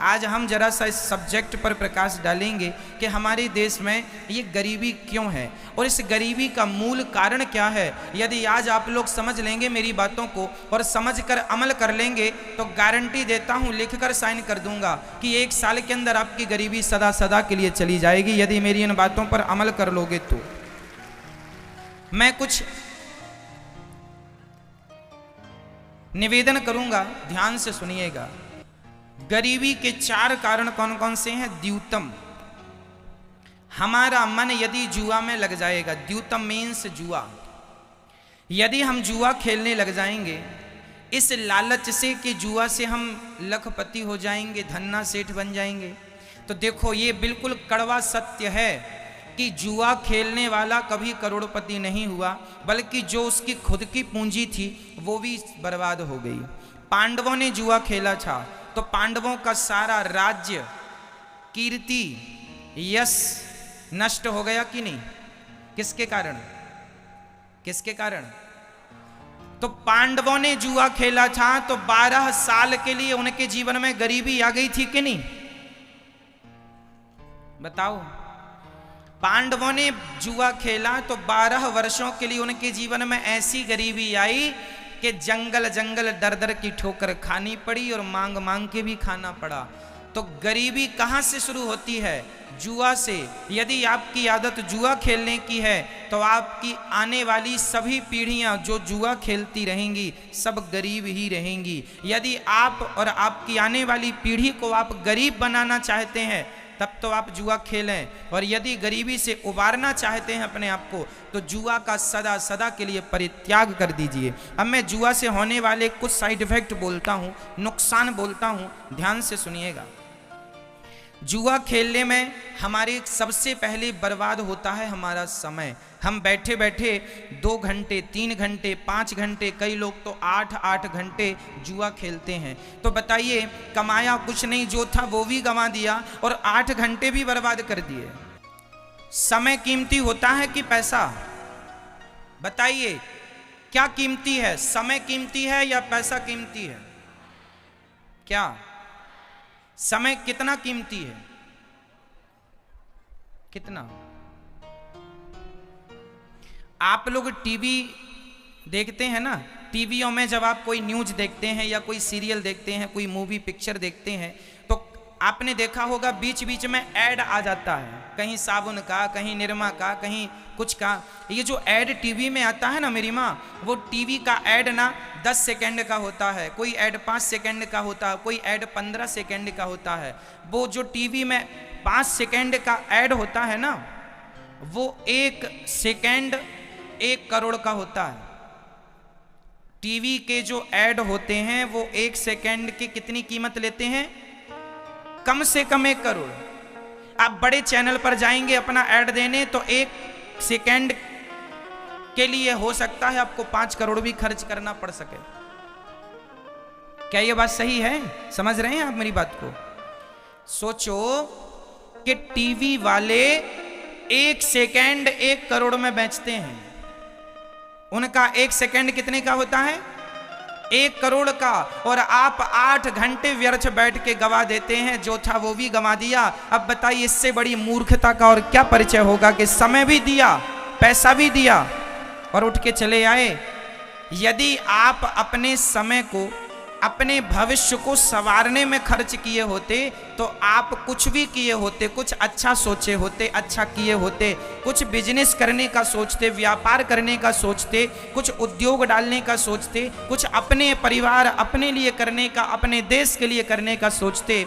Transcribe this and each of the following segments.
आज हम जरा सा इस सब्जेक्ट पर प्रकाश डालेंगे कि हमारे देश में ये गरीबी क्यों है और इस गरीबी का मूल कारण क्या है। यदि आज आप लोग समझ लेंगे मेरी बातों को और समझकर अमल कर लेंगे तो गारंटी देता हूं, लिखकर साइन कर दूंगा कि 1 साल के अंदर आपकी गरीबी सदा सदा के लिए चली जाएगी। यदि मेरी इन बातों पर अमल कर लोगे तो मैं कुछ निवेदन करूंगा, ध्यान से सुनिएगा। गरीबी के 4 कारण कौन कौन से हैं? द्यूतम, हमारा मन यदि जुआ में लग जाएगा, द्यूतम मीन्स जुआ, यदि हम जुआ खेलने लग जाएंगे इस लालच से कि जुआ से हम लखपति हो जाएंगे, धन्ना सेठ बन जाएंगे, तो देखो ये बिल्कुल कड़वा सत्य है कि जुआ खेलने वाला कभी करोड़पति नहीं हुआ, बल्कि जो उसकी खुद की पूंजी थी वो भी बर्बाद हो गई। पांडवों ने जुआ खेला था तो पांडवों का सारा राज्य, कीर्ति, यश नष्ट हो गया कि नहीं? किसके कारण? किसके कारण? तो पांडवों ने जुआ खेला था तो 12 साल के लिए उनके जीवन में गरीबी आ गई थी कि नहीं? बताओ। पांडवों ने जुआ खेला तो 12 वर्षों के लिए उनके जीवन में ऐसी गरीबी आई कि जंगल जंगल दर दर की ठोकर खानी पड़ी और मांग मांग के भी खाना पड़ा। तो गरीबी कहां से शुरू होती है? जुआ से। यदि आपकी आदत जुआ खेलने की है तो आपकी आने वाली सभी पीढ़ियां जो जुआ खेलती रहेंगी सब गरीब ही रहेंगी। यदि आप और आपकी आने वाली पीढ़ी को आप गरीब बनाना चाहते हैं तब तो आप जुआ खेलें, और यदि गरीबी से उबारना चाहते हैं अपने आप को तो जुआ का सदा सदा के लिए परित्याग कर दीजिए। अब मैं जुआ से होने वाले कुछ साइड इफेक्ट बोलता हूं, नुकसान बोलता हूं, ध्यान से सुनिएगा। जुआ खेलने में हमारे सबसे पहले बर्बाद होता है हमारा समय। हम बैठे बैठे 2 घंटे, 3 घंटे, 5 घंटे, कई लोग तो 8-8 घंटे जुआ खेलते हैं। तो बताइए, कमाया कुछ नहीं, जो था वो भी गंवा दिया और 8 घंटे भी बर्बाद कर दिए। समय कीमती होता है कि पैसा? बताइए क्या कीमती है? समय कीमती है या पैसा कीमती है? क्या समय कितना कीमती है? कितना? आप लोग टीवी देखते हैं ना, टीवियों में जब आप कोई न्यूज देखते हैं या कोई सीरियल देखते हैं, कोई मूवी पिक्चर देखते हैं तो आपने देखा होगा बीच बीच में ऐड आ जाता है, कहीं साबुन का, कहीं निरमा का, कहीं कुछ का। ये जो ऐड टीवी में आता है ना मेरी माँ, वो टीवी का ऐड ना 10 सेकंड का होता है, कोई ऐड 5 सेकंड का होता है, कोई ऐड 15 सेकंड का होता है। वो जो टीवी में 5 सेकंड का ऐड होता है ना, वो 1 सेकंड 1 करोड़ का होता है। टीवी के जो ऐड होते हैं वो 1 सेकंड की कितनी कीमत लेते हैं? कम से कम 1 करोड़। आप बड़े चैनल पर जाएंगे अपना ऐड देने तो 1 सेकंड के लिए हो सकता है आपको 5 करोड़ भी खर्च करना पड़ सके। क्या ये बात सही है? समझ रहे हैं आप मेरी बात को? सोचो कि टीवी वाले 1 सेकंड 1 करोड़ में बेचते हैं। उनका 1 सेकंड कितने का होता है? 1 करोड़ का। और आप 8 घंटे व्यर्थ बैठ के गवा देते हैं, जो था वो भी गवा दिया। अब बताइए इससे बड़ी मूर्खता का और क्या परिचय होगा कि समय भी दिया, पैसा भी दिया और उठ के चले आए। यदि आप अपने समय को, अपने भविष्य को संवारने में खर्च किए होते तो आप कुछ भी किए होते, कुछ अच्छा सोचे होते, अच्छा किए होते, कुछ बिजनेस करने का सोचते, व्यापार करने का सोचते, कुछ उद्योग डालने का सोचते, कुछ अपने परिवार, अपने लिए करने का, अपने देश के लिए करने का सोचते,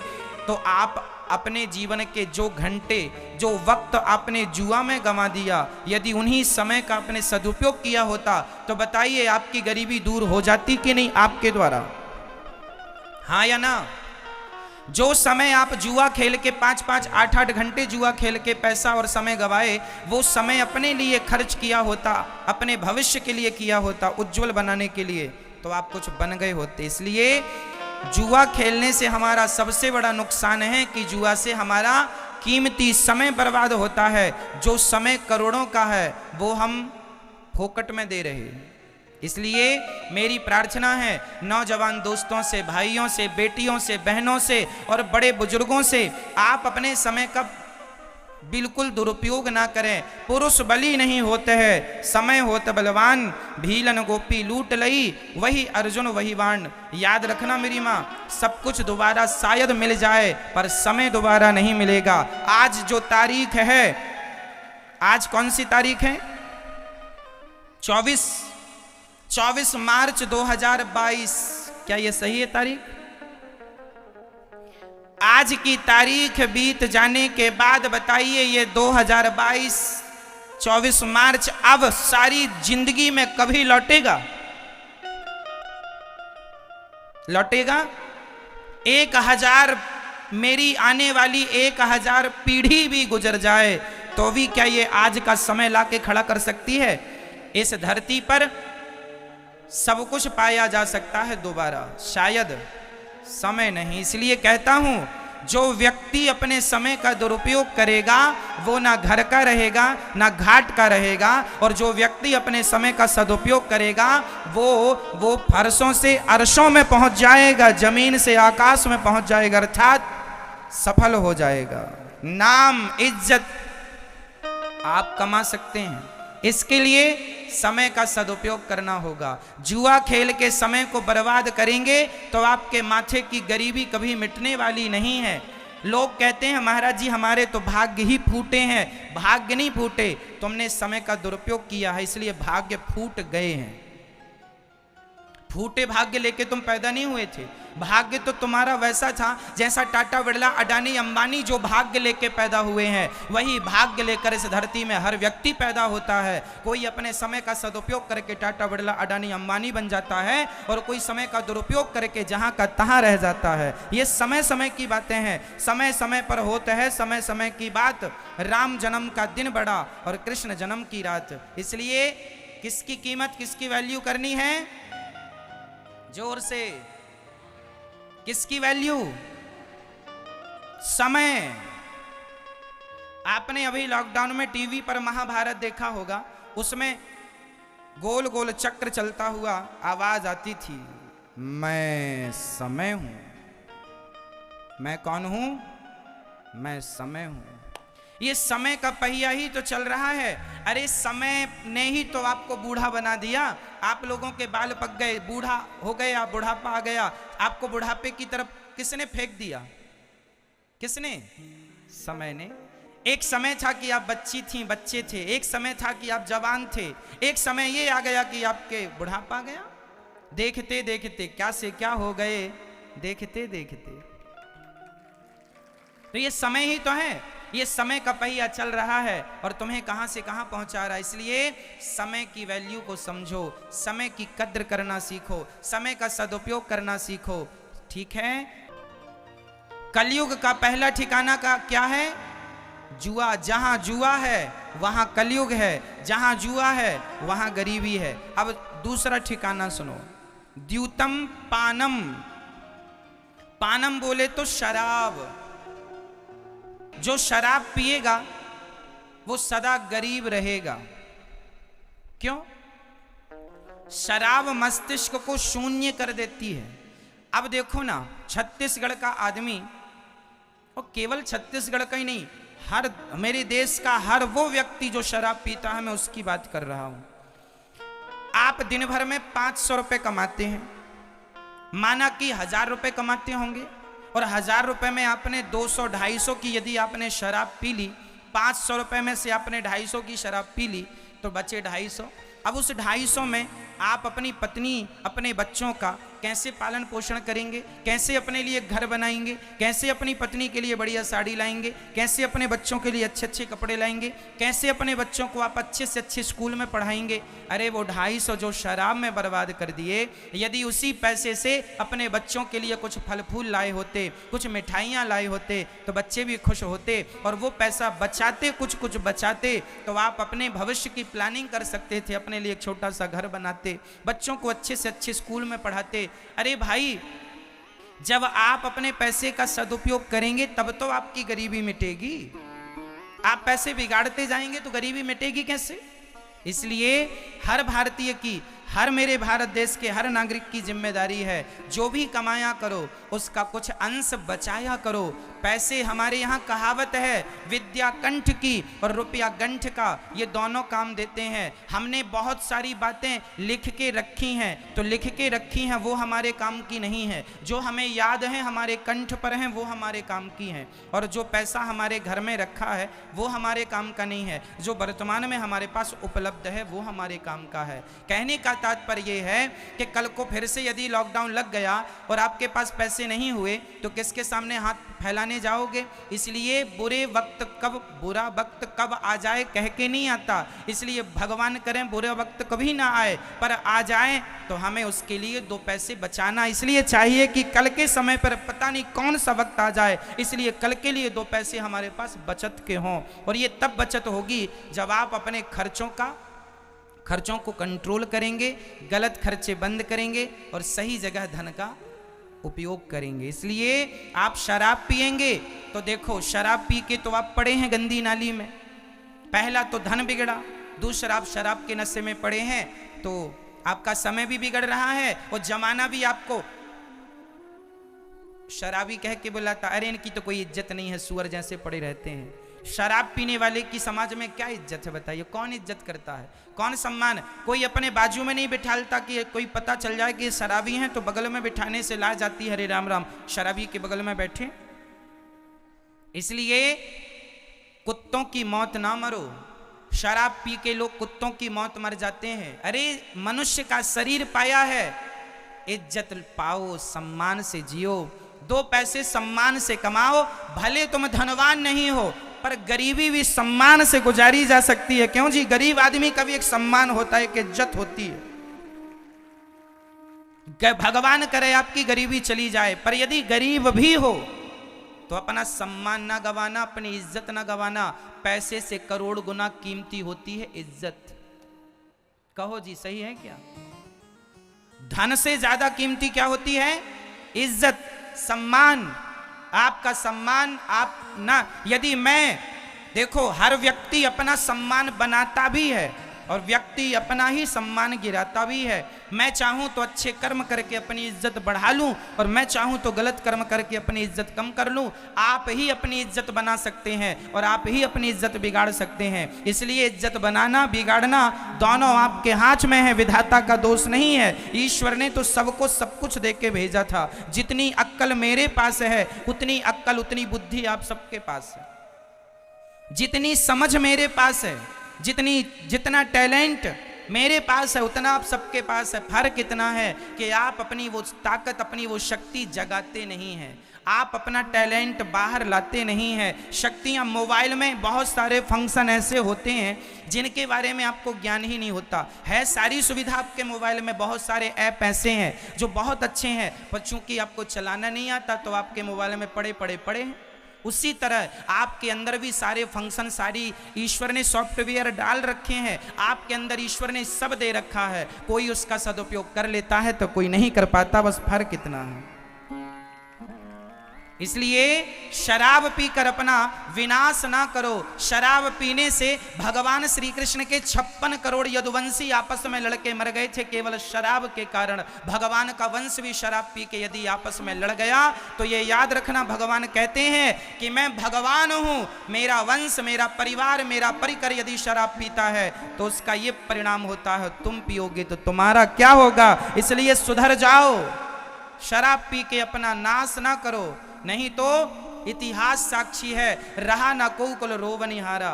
तो आप अपने जीवन के जो घंटे, जो वक्त आपने जुआ में गंवा दिया, यदि उन्हीं समय का आपने सदुपयोग किया होता तो बताइए आपकी गरीबी दूर हो जाती कि नहीं आपके द्वारा? हाँ या ना? जो समय आप जुआ खेल के 5-5, 8-8 घंटे जुआ खेल के पैसा और समय गवाए, वो समय अपने लिए खर्च किया होता, अपने भविष्य के लिए किया होता, उज्जवल बनाने के लिए, तो आप कुछ बन गए होते। इसलिए जुआ खेलने से हमारा सबसे बड़ा नुकसान है कि जुआ से हमारा कीमती समय बर्बाद होता है। जो समय करोड़ों का है वो हम फोकट में दे रहे हैं। इसलिए मेरी प्रार्थना है नौजवान दोस्तों से, भाइयों से, बेटियों से, बहनों से और बड़े बुजुर्गों से, आप अपने समय का बिल्कुल दुरुपयोग ना करें। पुरुष बली नहीं होते हैं, समय होत बलवान, भीलन गोपी लूट लई, वही अर्जुन वही बाण। याद रखना मेरी माँ, सब कुछ दोबारा शायद मिल जाए पर समय दोबारा नहीं मिलेगा। आज जो तारीख है, आज कौन सी तारीख है? 24 मार्च 2022। क्या ये सही है तारीख? आज की तारीख बीत जाने के बाद बताइए ये 2022 24 मार्च अब सारी जिंदगी में कभी लौटेगा? लौटेगा? 1000 मेरी आने वाली 1000 पीढ़ी भी गुजर जाए तो भी क्या ये आज का समय लाके खड़ा कर सकती है? इस धरती पर सब कुछ पाया जा सकता है दोबारा, शायद समय नहीं। इसलिए कहता हूं, जो व्यक्ति अपने समय का दुरुपयोग करेगा वो ना घर का रहेगा ना घाट का रहेगा, और जो व्यक्ति अपने समय का सदुपयोग करेगा वो फर्शों से अर्शों में पहुंच जाएगा, जमीन से आकाश में पहुंच जाएगा, अर्थात सफल हो जाएगा। नाम इज्जत आप कमा सकते हैं, इसके लिए समय का सदुपयोग करना होगा। जुआ खेल के समय को बर्बाद करेंगे तो आपके माथे की गरीबी कभी मिटने वाली नहीं है। लोग कहते हैं महाराज जी हमारे तो भाग्य ही फूटे हैं। भाग्य नहीं फूटे, तुमने समय का दुरुपयोग किया है इसलिए भाग्य फूट गए हैं। फूटे भाग्य लेके तुम पैदा नहीं हुए थे। भाग्य तो तुम्हारा वैसा था जैसा टाटा बिरला, अडानी, अंबानी जो भाग्य लेके पैदा हुए हैं, वही भाग्य लेकर इस धरती में हर व्यक्ति पैदा होता है। कोई अपने समय का सदुपयोग करके टाटा बिरला, अडानी, अंबानी बन जाता है और कोई समय का दुरुपयोग करके जहां का तहां रह जाता है। ये समय समय की बातें हैं, समय समय पर होता है समय समय की बात। राम जन्म का दिन बड़ा और कृष्ण जन्म की रात। इसलिए किसकी कीमत, किसकी वैल्यू करनी है? जोर से, किसकी वैल्यू? समय। आपने अभी लॉकडाउन में टीवी पर महाभारत देखा होगा, उसमें गोल गोल चक्र चलता हुआ आवाज आती थी, मैं समय हूं। मैं कौन हूं? मैं समय हूं। ये समय का पहिया ही तो चल रहा है। अरे समय ने ही तो आपको बूढ़ा बना दिया। आप लोगों के बाल पक गए, बूढ़ा हो गया, बुढ़ापा आ गया। आपको बुढ़ापे की तरफ किसने फेंक दिया? किसने? समय ने। एक समय था कि आप बच्ची थी, बच्चे थे। एक समय था कि आप जवान थे। एक समय ये आ गया कि आपके बुढ़ापा आ गया। देखते देखते क्या से क्या हो गए, देखते देखते। तो ये समय ही तो है। ये समय का पहिया चल रहा है और तुम्हें कहां से कहां पहुंचा रहा है। इसलिए समय की वैल्यू को समझो, समय की कद्र करना सीखो, समय का सदुपयोग करना सीखो। ठीक है? कलयुग का पहला ठिकाना का क्या है? जुआ। जहां जुआ है वहां कलयुग है, जहां जुआ है वहां गरीबी है। अब दूसरा ठिकाना सुनो, द्यूतम पानम। पानम बोले तो शराब। जो शराब पिएगा वो सदा गरीब रहेगा। क्यों? शराब मस्तिष्क को शून्य कर देती है। अब देखो ना, छत्तीसगढ़ का आदमी, और केवल छत्तीसगढ़ का ही नहीं, हर मेरे देश का हर वो व्यक्ति जो शराब पीता है, मैं उसकी बात कर रहा हूं। आप दिन भर में 500 रुपए कमाते हैं, माना कि 1000 रुपए कमाते होंगे, और 1000 रुपए में आपने 200-250 की यदि आपने शराब पी ली, 500 रुपए में से आपने 250 की शराब पी ली तो बचे 250। अब उस 250 में आप अपनी पत्नी, अपने बच्चों का कैसे पालन पोषण करेंगे? कैसे अपने लिए घर बनाएंगे? कैसे अपनी पत्नी के लिए बढ़िया साड़ी लाएंगे? कैसे अपने बच्चों के लिए अच्छे अच्छे कपड़े लाएंगे? कैसे अपने बच्चों को आप अच्छे से अच्छे स्कूल में पढ़ाएंगे? अरे वो 250 जो शराब में बर्बाद कर दिए, यदि उसी पैसे से अपने बच्चों के लिए कुछ फल फूल लाए होते, कुछ मिठाइयाँ लाए होते तो बच्चे भी खुश होते, और वो पैसा बचाते, कुछ कुछ बचाते तो आप अपने भविष्य की प्लानिंग कर सकते थे, अपने लिए एक छोटा सा घर बनाते, बच्चों को अच्छे से अच्छे स्कूल में पढ़ाते। अरे भाई, जब आप अपने पैसे का सदुपयोग करेंगे तब तो आपकी गरीबी मिटेगी। आप पैसे बिगाड़ते जाएंगे तो गरीबी मिटेगी कैसे? इसलिए हर भारतीय की, हर मेरे भारत देश के हर नागरिक की जिम्मेदारी है, जो भी कमाया करो उसका कुछ अंश बचाया करो। पैसे, हमारे यहाँ कहावत है, विद्या कंठ की और रुपया गंठ का, ये दोनों काम देते हैं। हमने बहुत सारी बातें लिख के रखी हैं, तो लिख के रखी हैं वो हमारे काम की नहीं है। जो हमें याद है, हमारे कंठ पर हैं, वो हमारे काम की हैं। और जो पैसा हमारे घर में रखा है वो हमारे काम का नहीं है। जो वर्तमान में हमारे पास उपलब्ध है वो हमारे काम का है। कहने का तात्पर्य ये है कि कल को फिर से यदि लॉकडाउन लग गया और आपके पास पैसे नहीं हुए तो किसके सामने हाथ फैलाने जाओगे? इसलिए बुरा वक्त कब आ जाए कह के नहीं आता। इसलिए भगवान करें बुरा वक्त कभी ना आए, पर आ जाए तो हमें उसके लिए दो पैसे बचाना इसलिए चाहिए कि कल के समय पर पता नहीं कौन सा वक्त आ जाए, इसलिए कल के लिए दो पैसे हमारे पास बचत के हों। और ये तब बचत होगी जब आप अपने खर्चों को कंट्रोल करेंगे, गलत खर्चे बंद करेंगे और सही जगह धन का उपयोग करेंगे। इसलिए आप शराब पिएंगे तो देखो, शराब पी के तो आप पड़े हैं गंदी नाली में, पहला तो धन बिगड़ा, दूसरा आप शराब के नशे में पड़े हैं तो आपका समय भी बिगड़ रहा है और जमाना भी आपको शराबी कह के बुलाता, अरे इनकी तो कोई इज्जत नहीं है, सुअर जैसे पड़े रहते हैं। शराब पीने वाले की समाज में क्या इज्जत है बताइए? कौन इज्जत करता है, कौन सम्मान? कोई अपने बाजू में नहीं बिठालता कि कोई पता चल जाए कि शराबी हैं तो बगल में बिठाने से ला जाती है, हरे राम राम, शराबी के बगल में बैठे। इसलिए कुत्तों की मौत ना मरो। शराब पी के लोग कुत्तों की मौत मर जाते हैं। अरे मनुष्य का शरीर पाया है, इज्जत पाओ, सम्मान से जियो, दो पैसे सम्मान से कमाओ। भले तुम धनवान नहीं हो पर गरीबी भी सम्मान से गुजारी जा सकती है। क्यों जी? गरीब आदमी का भी एक सम्मान होता है, एक इज्जत होती है। भगवान करे आपकी गरीबी चली जाए, पर यदि गरीब भी हो तो अपना सम्मान ना गवाना, अपनी इज्जत ना गवाना। पैसे से करोड़ गुना कीमती होती है इज्जत। कहो जी, सही है क्या? धन से ज्यादा कीमती क्या होती है? इज्जत, सम्मान। आपका सम्मान आप ना, यदि मैं देखो, हर व्यक्ति अपना सम्मान बनाता भी है और व्यक्ति अपना ही सम्मान गिराता भी है। मैं चाहूं तो अच्छे कर्म करके अपनी इज्जत बढ़ा लूं और मैं चाहूं तो गलत कर्म करके अपनी इज्जत कम कर लूं। आप ही अपनी इज्जत बना सकते हैं और आप ही अपनी इज्जत बिगाड़ सकते हैं। इसलिए इज्जत बनाना बिगाड़ना दोनों आपके हाथ में है, विधाता का दोष नहीं है। ईश्वर ने तो सबको सब कुछ दे के भेजा था। जितनी अक्ल मेरे पास है उतनी अक्ल, उतनी बुद्धि आप सबके पास है। जितनी समझ मेरे पास है, जितना टैलेंट मेरे पास है उतना आप सबके पास है। फर्क इतना है कि आप अपनी वो ताकत, अपनी वो शक्ति जगाते नहीं हैं। आप अपना टैलेंट बाहर लाते नहीं हैं। शक्तियाँ, मोबाइल में बहुत सारे फंक्शन ऐसे होते हैं जिनके बारे में आपको ज्ञान ही नहीं होता है। सारी सुविधा आपके मोबाइल में, बहुत सारे ऐप ऐसे हैं जो बहुत अच्छे हैं, पर चूंकि आपको चलाना नहीं आता तो आपके मोबाइल में पड़े हैं। उसी तरह आपके अंदर भी सारे फंक्शन, सारी ईश्वर ने सॉफ्टवेयर डाल रखे हैं। आपके अंदर ईश्वर ने सब दे रखा है। कोई उसका सदुपयोग कर लेता है तो कोई नहीं कर पाता, बस फर्क इतना है। इसलिए शराब पीकर अपना विनाश ना करो। शराब पीने से भगवान श्री कृष्ण के 56 करोड़ यदुवंशी आपस में लड़के मर गए थे केवल शराब के कारण। भगवान का वंश भी शराब पी के यदि आपस में लड़ गया तो ये याद रखना, भगवान कहते हैं कि मैं भगवान हूं, मेरा वंश, मेरा परिवार, मेरा परिकर यदि शराब पीता है तो उसका ये परिणाम होता है, तुम पियोगे तो तुम्हारा क्या होगा। इसलिए सुधर जाओ, शराब पी के अपना नाश ना करो, नहीं तो इतिहास साक्षी है, रहा ना को कुल रोवनिहारा।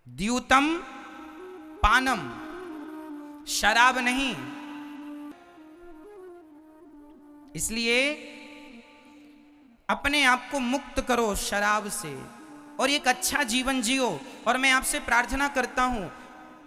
द्यूतम पानम, शराब नहीं। इसलिए अपने आप को मुक्त करो शराब से और एक अच्छा जीवन जियो। और मैं आपसे प्रार्थना करता हूं,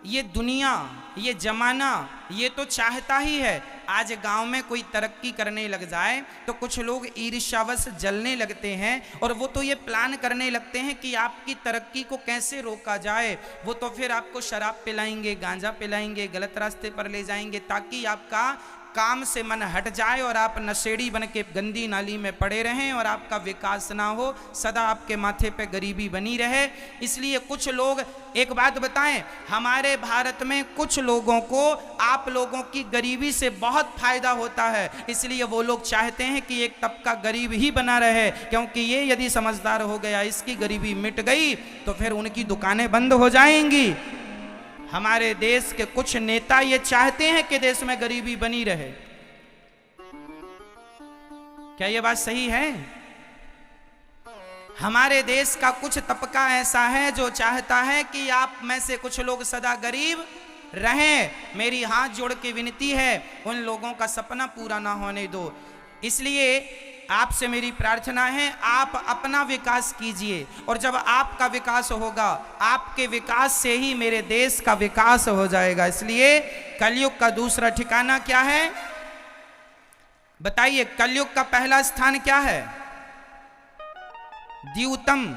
ये दुनिया, ये जमाना, ये तो चाहता ही है आज गांव में कोई तरक्की करने लग जाए तो कुछ लोग ईर्ष्यावश जलने लगते हैं और वो तो ये प्लान करने लगते हैं कि आपकी तरक्की को कैसे रोका जाए। वो तो फिर आपको शराब पिलाएंगे, गांजा पिलाएंगे, गलत रास्ते पर ले जाएंगे ताकि आपका काम से मन हट जाए और आप नशेड़ी बन के गंदी नाली में पड़े रहें और आपका विकास ना हो, सदा आपके माथे पे गरीबी बनी रहे। इसलिए कुछ लोग, एक बात बताएं, हमारे भारत में कुछ लोगों को आप लोगों की गरीबी से बहुत फायदा होता है, इसलिए वो लोग चाहते हैं कि एक तबका गरीब ही बना रहे, क्योंकि ये यदि समझदार हो गया, इसकी गरीबी मिट गई तो फिर उनकी दुकानें बंद हो जाएंगी। हमारे देश के कुछ नेता ये चाहते हैं कि देश में गरीबी बनी रहे। क्या ये बात सही है? हमारे देश का कुछ तबका ऐसा है जो चाहता है कि आप में से कुछ लोग सदा गरीब रहें। मेरी हाथ जोड़ के विनती है, उन लोगों का सपना पूरा ना होने दो। इसलिए आपसे मेरी प्रार्थना है, आप अपना विकास कीजिए, और जब आपका विकास होगा, आपके विकास से ही मेरे देश का विकास हो जाएगा। इसलिए कलयुग का दूसरा ठिकाना क्या है बताइए? कलयुग का पहला स्थान क्या है? द्यूतम,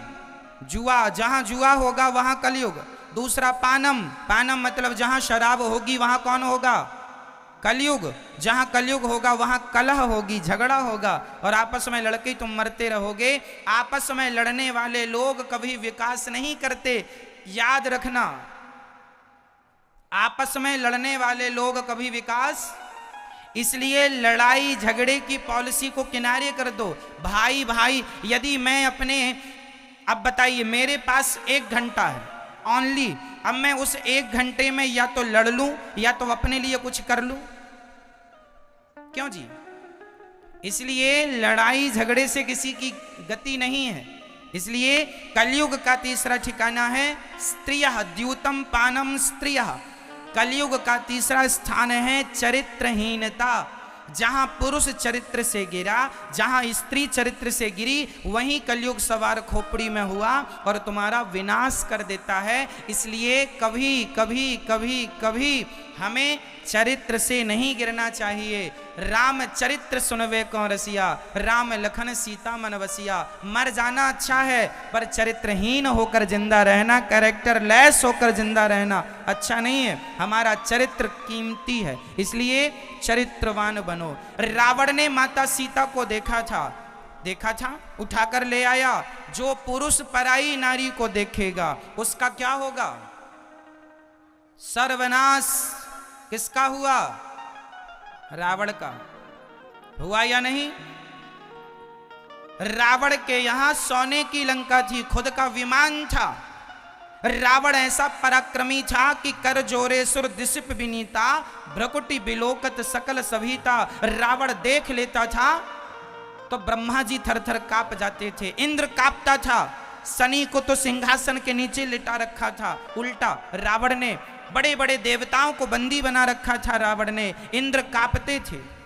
जुआ, जहां जुआ होगा वहां कलयुग। दूसरा पानम, पानम मतलब जहां शराब होगी वहां कौन होगा? कलयुग। जहां कलयुग होगा वहां कलह होगी, झगड़ा होगा, और आपस में लड़के तुम मरते रहोगे। आपस में लड़ने वाले लोग कभी विकास नहीं करते, याद रखना। आपस में लड़ने वाले लोग कभी विकास, इसलिए लड़ाई झगड़े की पॉलिसी को किनारे कर दो। भाई भाई, यदि मैं अपने, अब बताइए, मेरे पास 1 घंटा है ओनली, अब मैं उस 1 घंटे में या तो लड़ लूं या तो अपने लिए कुछ कर लूं। क्यों जी? इसलिए लड़ाई झगड़े से किसी की गति नहीं है। इसलिए कलयुग का तीसरा ठिकाना है स्त्रियः, द्यूतम पानम स्त्रियः। कलयुग का तीसरा स्थान है चरित्रहीनता। जहां पुरुष चरित्र से गिरा, जहां स्त्री चरित्र से गिरी, वहीं कलयुग सवार खोपड़ी में हुआ और तुम्हारा विनाश कर देता है। इसलिए कभी कभी कभी कभी हमें चरित्र से नहीं गिरना चाहिए। राम चरित्र सुनवे कौन रसिया, राम लखन सीता मन बसिया। मर जाना अच्छा है, पर चरित्रहीन होकर जिंदा रहना, कैरेक्टर लेस होकर जिंदा रहना अच्छा नहीं है। हमारा चरित्र कीमती है, इसलिए चरित्रवान बनो। रावण ने माता सीता को देखा था, उठाकर ले आया। जो पुरुष पराई नारी को देखेगा उसका क्या होगा? सर्वनाश। किसका हुआ? रावण का हुआ या नहीं? रावण के यहां सोने की लंका थी, खुद का विमान था। रावण ऐसा पराक्रमी था कि कर जोरे सुर दिसिप विनीता, भ्रकुटी बिलोकत सकल सभीता। रावण देख लेता था तो ब्रह्मा जी थर थर कांप जाते थे, इंद्र कांपता था। शनि को तो सिंहासन के नीचे लिटा रखा था, उल्टा रावण ने बड़े बड़े देवताओं को बंदी बना रखा था। रावण ने, इंद्र कांपते थे।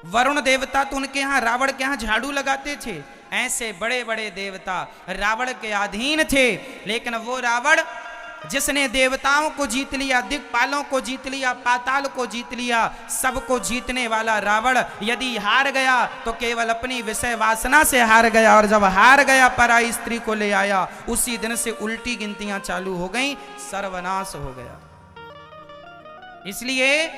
वरुण देवता तो उनके यहां, रावण के यहां झाड़ू लगाते थे। ऐसे बड़े बड़े देवता रावण के अधीन थे। लेकिन वो रावण जिसने देवताओं को जीत लिया, दिक्पालों को जीत लिया, पाताल को जीत लिया, सबको जीतने वाला रावण यदि हार गया तो केवल अपनी विषय वासना से हार गया, और जब हार गया पराई स्त्री को ले आया, उसी दिन से उल्टी गिनतियां चालू हो गईं, सर्वनाश हो गया। इसलिए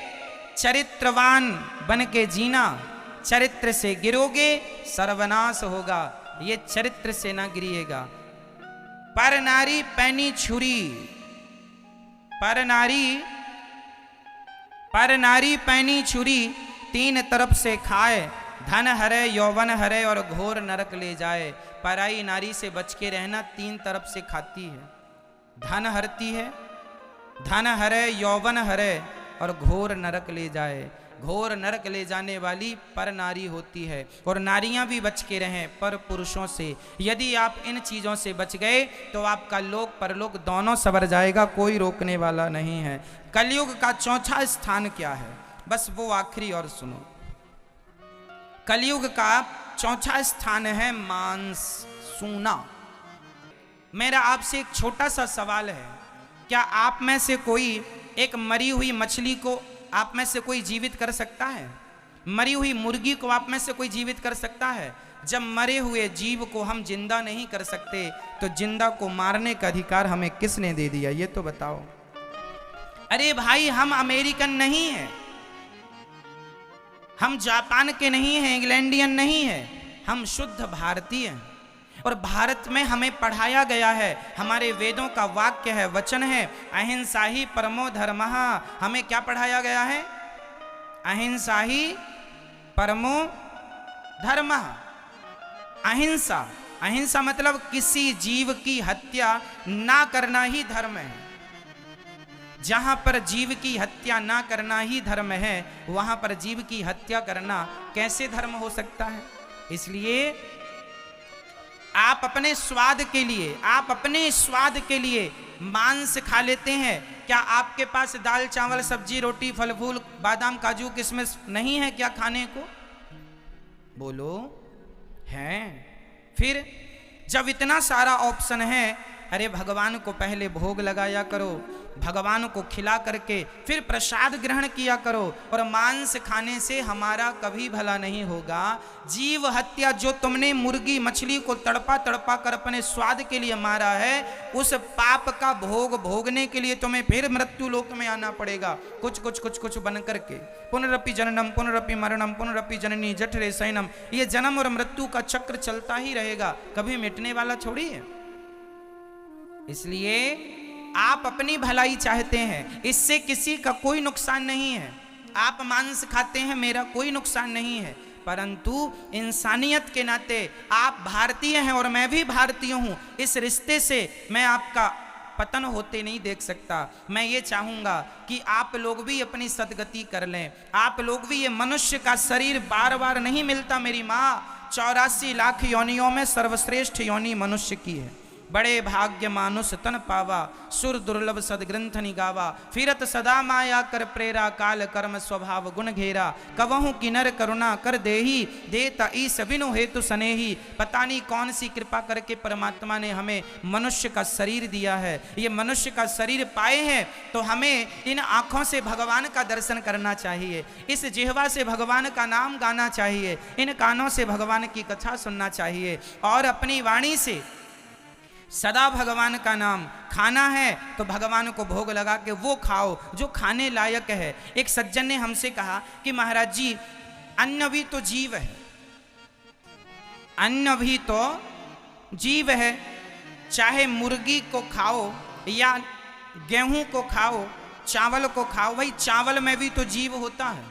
चरित्रवान बन के जीना, चरित्र से गिरोगे सर्वनाश होगा। ये चरित्र से ना गिरिएगा। पर नारी पैनी छुरी, पर नारी पैनी छुरी, 3 तरफ से खाए, धन हरे यौवन हरे और घोर नरक ले जाए। पराई नारी से बच के रहना, 3 तरफ से खाती है, धन हरती है, धन हरे यौवन हरे और घोर नरक ले जाए। घोर नरक ले जाने वाली पर नारी होती है। और नारियां भी बच के रहें पर पुरुषों से। यदि आप इन चीज़ों से बच गए तो आपका लोक परलोक दोनों सवर जाएगा, कोई रोकने वाला नहीं है। कलयुग का चौथा स्थान क्या है? बस वो आखिरी और सुनो। कलयुग का चौथा स्थान है मांस, सूना। मेरा आपसे एक छोटा सा सवाल है, क्या आप में से कोई एक मरी हुई मछली को आप में से कोई जीवित कर सकता है? मरी हुई मुर्गी को आप में से कोई जीवित कर सकता है? जब मरे हुए जीव को हम जिंदा नहीं कर सकते तो जिंदा को मारने का अधिकार हमें किसने दे दिया, ये तो बताओ। अरे भाई, हम अमेरिकन नहीं हैं, हम जापान के नहीं हैं, इंग्लैंडियन नहीं है, हम शुद्ध भारतीय हैं। और भारत में हमें पढ़ाया गया है, हमारे वेदों का वाक्य है, वचन है, अहिंसा ही परमो धर्मः। हमें क्या पढ़ाया गया है? अहिंसा ही परमो धर्मः। अहिंसा, अहिंसा मतलब किसी जीव की हत्या ना करना ही धर्म है। जहां पर जीव की हत्या ना करना ही धर्म है, वहां पर जीव की हत्या करना कैसे धर्म हो सकता है? इसलिए आप अपने स्वाद के लिए, आप अपने स्वाद के लिए मांस खा लेते हैं। क्या आपके पास दाल चावल सब्जी रोटी फल फूल बादाम काजू किशमिश नहीं है क्या खाने को? बोलो, हैं? फिर जब इतना सारा ऑप्शन है, अरे भगवान को पहले भोग लगाया करो, भगवान को खिला करके फिर प्रसाद ग्रहण किया करो। और मांस खाने से हमारा कभी भला नहीं होगा। जीव हत्या, जो तुमने मुर्गी मछली को तड़पा तड़पा कर अपने स्वाद के लिए मारा है, उस पाप का भोग भोगने के लिए तुम्हें फिर मृत्यु लोक में आना पड़ेगा, कुछ कुछ कुछ कुछ बन करके। पुनरपि जननम पुनरपि मरणम पुनरपि जननी जठरे शयनम। ये जन्म और मृत्यु का चक्र चलता ही रहेगा, कभी मिटने वाला थोड़ी है। इसलिए आप अपनी भलाई चाहते हैं, इससे किसी का कोई नुकसान नहीं है। आप मांस खाते हैं, मेरा कोई नुकसान नहीं है, परंतु इंसानियत के नाते आप भारतीय हैं और मैं भी भारतीय हूं। इस रिश्ते से मैं आपका पतन होते नहीं देख सकता। मैं ये चाहूंगा कि आप लोग भी अपनी सदगति कर लें। आप लोग भी, ये मनुष्य का शरीर बार बार नहीं मिलता। मेरी माँ 84 लाख योनियों में सर्वश्रेष्ठ योनि मनुष्य की है। बड़े भाग्य मानुष तन पावा, सुर दुर्लभ सदग्रंथ निगावा। फिरत सदा माया कर प्रेरा, काल कर्म स्वभाव गुण घेरा। कवहु किनर करुणा कर देही, देता ईस बिनु हेतु सनेही। पता नहीं कौन सी कृपा करके परमात्मा ने हमें मनुष्य का शरीर दिया है। ये मनुष्य का शरीर पाए हैं तो हमें इन आँखों से भगवान का दर्शन करना चाहिए, इस जिह्वा से भगवान का नाम गाना चाहिए, इन कानों से भगवान की कथा सुनना चाहिए, और अपनी वाणी से सदा भगवान का नाम खाना है तो भगवान को भोग लगा के वो खाओ जो खाने लायक है। एक सज्जन ने हमसे कहा कि महाराज जी, अन्न भी तो जीव है, अन्न भी तो जीव है। चाहे मुर्गी को खाओ या गेहूं को खाओ, चावल को खाओ, भाई चावल में भी तो जीव होता है,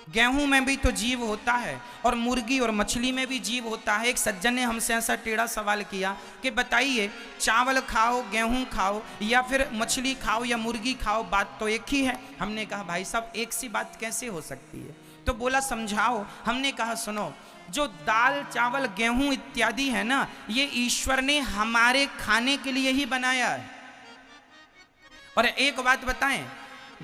गेहूं में भी तो जीव होता है, और मुर्गी और मछली में भी जीव होता है। एक सज्जन ने हमसे ऐसा टेढ़ा सवाल किया कि बताइए, चावल खाओ, गेहूं खाओ या फिर मछली खाओ या मुर्गी खाओ, बात तो एक ही है। हमने कहा भाई साहब, एक सी बात कैसे हो सकती है? तो बोला समझाओ। हमने कहा सुनो, जो दाल चावल गेहूं इत्यादि है ना, ये ईश्वर ने हमारे खाने के लिए ही बनाया है। और एक बात बताएं,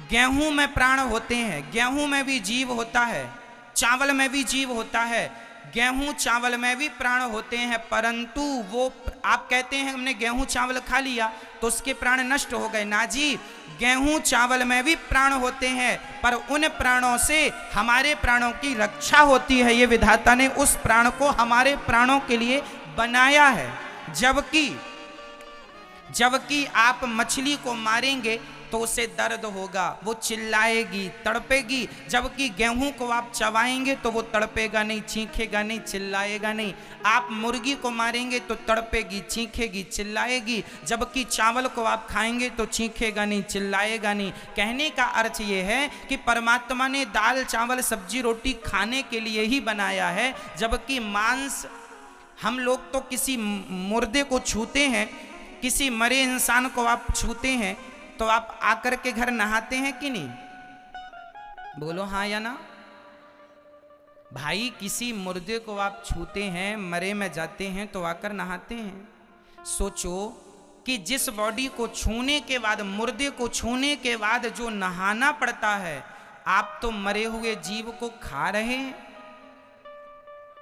गेहूं में प्राण होते हैं, गेहूं में भी जीव होता है, चावल में भी जीव होता है, गेहूं चावल में भी प्राण होते हैं, परंतु वो आप कहते हैं हमने गेहूं चावल खा लिया तो उसके प्राण नष्ट हो गए। ना जी, गेहूं चावल में भी प्राण होते हैं, पर उन प्राणों से हमारे प्राणों की रक्षा होती है। ये विधाता ने उस प्राण को हमारे प्राणों के लिए बनाया है। जबकि आप मछली को मारेंगे तो उसे दर्द होगा, वो चिल्लाएगी, तड़पेगी, जबकि गेहूं को आप चबाएंगे तो वो तड़पेगा नहीं, चीखेगा नहीं, चिल्लाएगा नहीं। आप मुर्गी को मारेंगे तो तड़पेगी, चीखेगी, चिल्लाएगी, जबकि चावल को आप खाएंगे तो चीखेगा नहीं, चिल्लाएगा नहीं। कहने का अर्थ ये है कि परमात्मा ने दाल चावल सब्जी रोटी खाने के लिए ही बनाया है, जबकि मांस, हम लोग तो किसी मुर्दे को छूते हैं, किसी मरे इंसान को आप छूते हैं तो आप आकर के घर नहाते हैं कि नहीं? बोलो हाँ या ना। भाई, किसी मुर्दे को आप छूते हैं, मरे में जाते हैं तो आकर नहाते हैं। सोचो कि जिस बॉडी को छूने के बाद, मुर्दे को छूने के बाद जो नहाना पड़ता है, आप तो मरे हुए जीव को खा रहे हैं।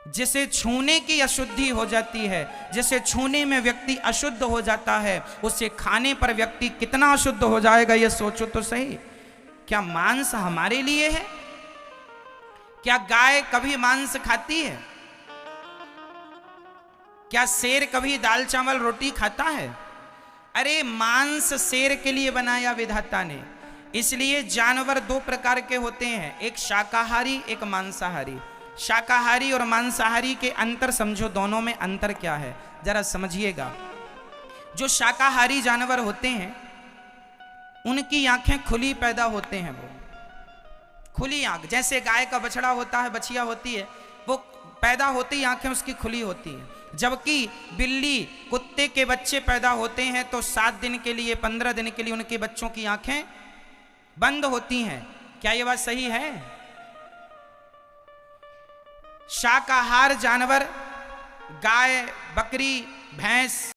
जिसे छूने की अशुद्धि हो जाती है, जिसे छूने में व्यक्ति अशुद्ध हो जाता है, उसे खाने पर व्यक्ति कितना अशुद्ध हो जाएगा, ये सोचो तो सही। क्या मांस हमारे लिए है? क्या गाय कभी मांस खाती है? क्या शेर कभी दाल चावल रोटी खाता है? अरे मांस शेर के लिए बनाया विधाता ने, इसलिए जानवर दो प्रकार के होते हैं, एक शाकाहारी एक मांसाहारी। शाकाहारी और मांसाहारी के अंतर समझो, दोनों में अंतर क्या है जरा समझिएगा। जो शाकाहारी जानवर होते हैं उनकी आंखें खुली पैदा होते हैं, वो खुली आंख, जैसे गाय का बछड़ा होता है, बछिया होती है, वो पैदा होती ही आंखें उसकी खुली होती हैं। जबकि बिल्ली कुत्ते के बच्चे पैदा होते हैं तो 7 दिन के लिए 15 दिन के लिए उनके बच्चों की आंखें बंद होती हैं। क्या ये बात सही है? शाकाहार जानवर गाय, बकरी, भैंस